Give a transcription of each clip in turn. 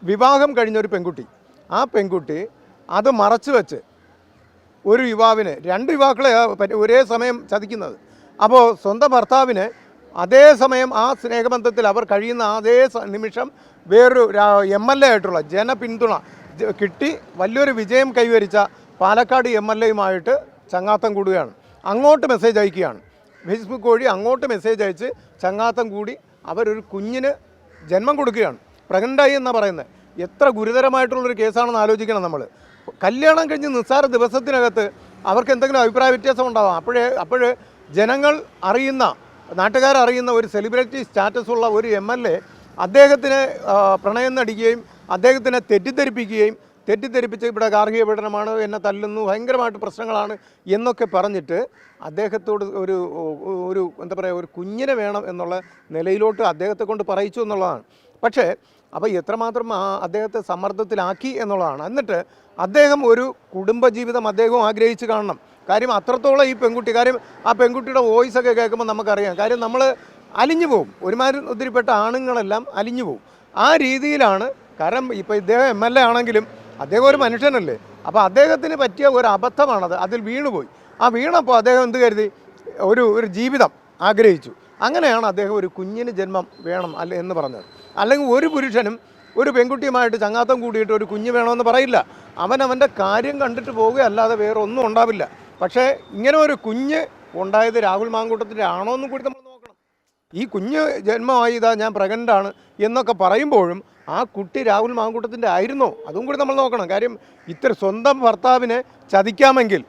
വിവാഹം കഴിഞ്ഞൊരു പെൺകുട്ടി, ആ പെൺകുട്ടി അത് മറച്ചു വെച്ച് ഒരു യുവാവിന്, രണ്ട് യുവാക്കളെ ഒരേ സമയം ചതിക്കുന്നത്. അപ്പോൾ സ്വന്തം ഭർത്താവിന് അതേ സമയം ആ സ്നേഹബന്ധത്തിൽ അവർ കഴിയുന്ന അതേ നിമിഷം വേറൊരു MLA ആയിട്ടുള്ള ജനപിന്തുണ കിട്ടി വലിയൊരു വിജയം കൈവരിച്ച പാലക്കാട് MLAയുമായിട്ട് ചങ്ങാത്തം കൂടുകയാണ്. അങ്ങോട്ട് മെസ്സേജ് അയക്കുകയാണ്, ഫേസ്ബുക്ക് വഴി അങ്ങോട്ട് മെസ്സേജ് അയച്ച് ചങ്ങാത്തം കൂടി അവരൊരു കുഞ്ഞിന് ജന്മം കൊടുക്കുകയാണ്. പ്രഗ്നൻ്റായി എന്നാണ് പറയുന്നത്. എത്ര ഗുരുതരമായിട്ടുള്ളൊരു കേസാണെന്ന് ആലോചിക്കണം നമ്മൾ. കല്യാണം കഴിഞ്ഞ് നിസ്സാര ദിവസത്തിനകത്ത് അവർക്ക് എന്തെങ്കിലും അഭിപ്രായ വ്യത്യാസം ഉണ്ടാവാം. അപ്പോഴ് ജനങ്ങൾ അറിയുന്ന, നാട്ടുകാരറിയുന്ന ഒരു സെലിബ്രിറ്റി സ്റ്റാറ്റസുള്ള ഒരു MLA അദ്ദേഹത്തിന് പ്രണയം നടിക്കുകയും അദ്ദേഹത്തിനെ തെറ്റിദ്ധരിപ്പിച്ച് ഇവിടെ ഗാർഹിക പീഡനമാണ്, എന്നെ തല്ലുന്നു, ഭയങ്കരമായിട്ട് പ്രശ്നങ്ങളാണ് എന്നൊക്കെ പറഞ്ഞിട്ട് അദ്ദേഹത്തോട് ഒരു എന്താ പറയുക, ഒരു കുഞ്ഞിനെ വേണം എന്നുള്ള നിലയിലോട്ട് അദ്ദേഹത്തെ കൊണ്ട് പറയിച്ചു എന്നുള്ളതാണ്. പക്ഷേ അപ്പോൾ എത്രമാത്രം അദ്ദേഹത്തെ സമ്മർദ്ദത്തിലാക്കി എന്നുള്ളതാണ്. എന്നിട്ട് അദ്ദേഹം ഒരു കുടുംബജീവിതം അദ്ദേഹവും ആഗ്രഹിച്ച് കാണണം. കാര്യം അത്രത്തോളം ഈ പെൺകുട്ടി, കാര്യം ആ പെൺകുട്ടിയുടെ വോയിസൊക്കെ കേൾക്കുമ്പോൾ നമുക്കറിയാം. കാര്യം നമ്മൾ അലിഞ്ഞു പോകും, ഒരുമാതിരിപ്പെട്ട ആണുങ്ങളെല്ലാം അലിഞ്ഞു പോകും. ആ രീതിയിലാണ്. കാരണം ഇപ്പോൾ ഇദ്ദേഹം MLA ആണെങ്കിലും അദ്ദേഹം ഒരു മനുഷ്യനല്ലേ. അപ്പോൾ അദ്ദേഹത്തിന് പറ്റിയ ഒരു അബദ്ധമാണത്. അതിൽ വീണുപോയി. ആ വീണപ്പോൾ അദ്ദേഹം എന്ത് കരുതി, ഒരു ജീവിതം ആഗ്രഹിച്ചു. അങ്ങനെയാണ് അദ്ദേഹം ഒരു കുഞ്ഞിന് ജന്മം വേണം എന്ന് പറഞ്ഞത്. അല്ലെങ്കിൽ ഒരു പുരുഷനും ഒരു പെൺകുട്ടിയുമായിട്ട് ചങ്ങാത്തം കൂടിയിട്ട് ഒരു കുഞ്ഞ് വേണമെന്ന് പറയില്ല. അവൻ്റെ കാര്യം കണ്ടിട്ട് പോവുക, അല്ലാതെ വേറെ ഒന്നും ഉണ്ടാവില്ല. പക്ഷേ ഇങ്ങനെ ഒരു കുഞ്ഞ് ഉണ്ടായത് രാഹുൽ മാങ്കൂട്ടത്തിൻ്റെ ആണോ എന്നും കൂടി നമ്മൾ നോക്കണം. ഈ കുഞ്ഞ് ജന്മമായി, ഇതാ ഞാൻ പ്രഗ്നൻ്റാണ് എന്നൊക്കെ പറയുമ്പോഴും ആ കുട്ടി രാഹുൽ മാങ്കൂട്ടത്തിൻ്റെ ആയിരുന്നോ, അതും കൂടി നമ്മൾ നോക്കണം. കാര്യം ഇത്ര സ്വന്തം ഭർത്താവിനെ ചതിക്കാമെങ്കിൽ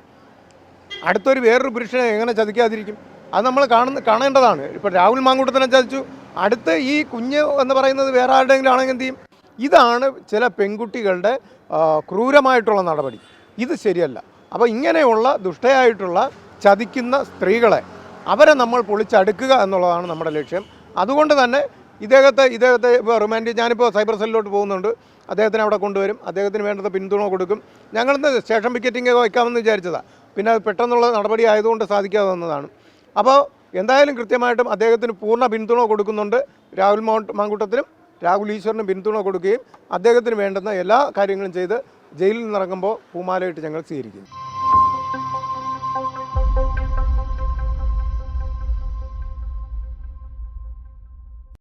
അടുത്തൊരു വേറൊരു പുരുഷനെ എങ്ങനെ ചതിക്കാതിരിക്കും? അത് നമ്മൾ കാണേണ്ടതാണ്. ഇപ്പോൾ രാഹുൽ മാങ്കൂട്ടത്തിനെ ചതിച്ചു, അടുത്ത് ഈ കുഞ്ഞ് എന്ന് പറയുന്നത് വേറെ ആരുടെയെങ്കിലും ആണെങ്കിൽ എന്ത് ചെയ്യും? ഇതാണ് ചില പെൺകുട്ടികളുടെ ക്രൂരമായിട്ടുള്ള നടപടി. ഇത് ശരിയല്ല. അപ്പോൾ ഇങ്ങനെയുള്ള ദുഷ്ടയായിട്ടുള്ള ചതിക്കുന്ന സ്ത്രീകളെ, അവരെ നമ്മൾ പൊളിച്ചടുക്കുക എന്നുള്ളതാണ് നമ്മുടെ ലക്ഷ്യം. അതുകൊണ്ട് തന്നെ ഇദ്ദേഹത്തെ റിമാൻഡ്, ഞാനിപ്പോൾ സൈബർ സെല്ലിലോട്ട് പോകുന്നുണ്ട്. അദ്ദേഹത്തിന് അവിടെ കൊണ്ടുവരും, അദ്ദേഹത്തിന് വേണ്ടത് പിന്തുണ കൊടുക്കും. ഞങ്ങളിന്ന് സ്റ്റേഷൻ പിക്കറ്റിംഗ് വയ്ക്കാമെന്ന് വിചാരിച്ചതാണ്. പിന്നെ അത് പെട്ടെന്നുള്ള നടപടി ആയതുകൊണ്ട് സാധിക്കാതെ വന്നതാണ്. അപ്പോൾ എന്തായാലും കൃത്യമായിട്ടും അദ്ദേഹത്തിന് പൂർണ്ണ പിന്തുണ കൊടുക്കുന്നുണ്ട്. രാഹുൽ മാങ്കൂട്ടത്തിനും രാഹുൽ ഈശ്വറിനും പിന്തുണ കൊടുക്കുകയും അദ്ദേഹത്തിന് വേണ്ടുന്ന എല്ലാ കാര്യങ്ങളും ചെയ്ത് ജയിലിൽ നിന്നിറങ്ങുമ്പോൾ പൂമാലയിട്ട് ഞങ്ങൾ സ്വീകരിക്കും.